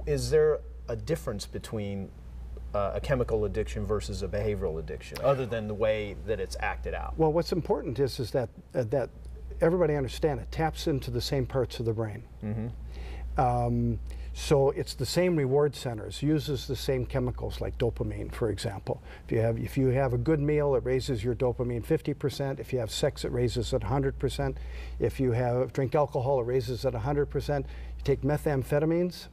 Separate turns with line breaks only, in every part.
is there a difference between a chemical addiction versus a behavioral addiction, other than the way that it's acted out?
Well, what's important is that that everybody understand it taps into the same parts of the brain. So it's the same reward centers, uses the same chemicals like dopamine, for example. If you have a good meal, it raises your dopamine 50%. If you have sex, it raises it 100%. If you drink alcohol, it raises it 100%. You take methamphetamines,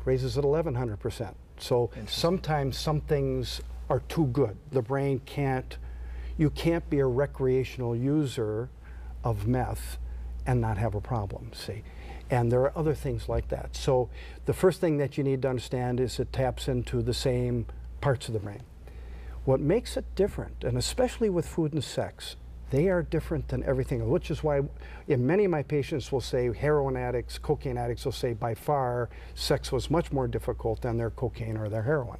raises it 1100%. So sometimes some things are too good. The brain you can't be a recreational user of meth and not have a problem, see? And there are other things like that. So the first thing that you need to understand is it taps into the same parts of the brain. What makes it different, and especially with food and sex, they are different than everything, which is why many of my patients will say, heroin addicts, cocaine addicts will say by far sex was much more difficult than their cocaine or their heroin.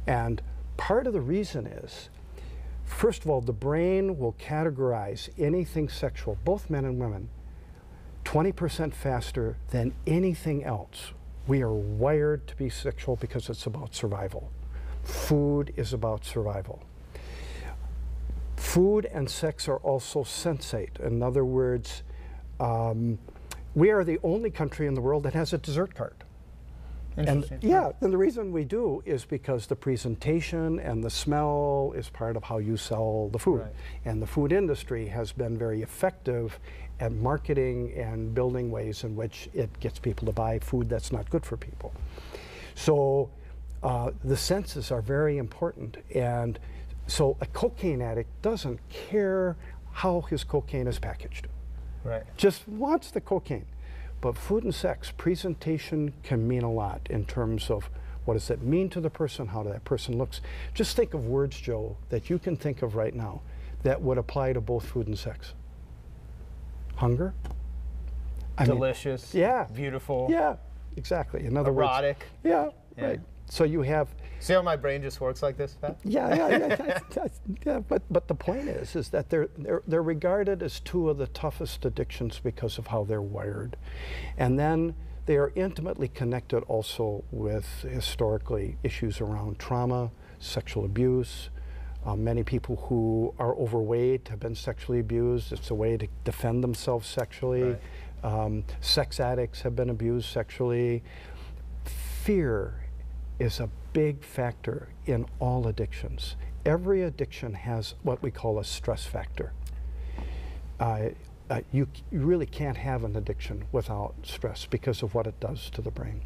And part of the reason is, first of all, the brain will categorize anything sexual, both men and women, 20% faster than anything else. We are wired to be sexual because it's about survival. Food is about survival. Food and sex are also sensate. In other words, we are the only country in the world that has a dessert cart. And yeah, and the reason we do is because the presentation and the smell is part of how you sell the food. Right. And the food industry has been very effective at marketing and building ways in which it gets people to buy food that's not good for people. So the senses are very important. And so a cocaine addict doesn't care how his cocaine is packaged. Right. Just wants the cocaine. But food and sex, presentation can mean a lot in terms of what does it mean to the person, how that person looks. Just think of words, Joe, that you can think of right now that would apply to both food and sex. Hunger.
Delicious.
Yeah.
Beautiful.
Yeah, exactly. In other words.
Erotic.
Yeah, right. So you have.
See how my brain just works like this, Pat?
Yeah. But the point is that they're regarded as two of the toughest addictions because of how they're wired, and then they are intimately connected also with historically issues around trauma, sexual abuse. Many people who are overweight have been sexually abused. It's a way to defend themselves sexually. Right. Sex addicts have been abused sexually. Fear is a big factor in all addictions. Every addiction has what we call a stress factor. You really can't have an addiction without stress because of what it does to the brain.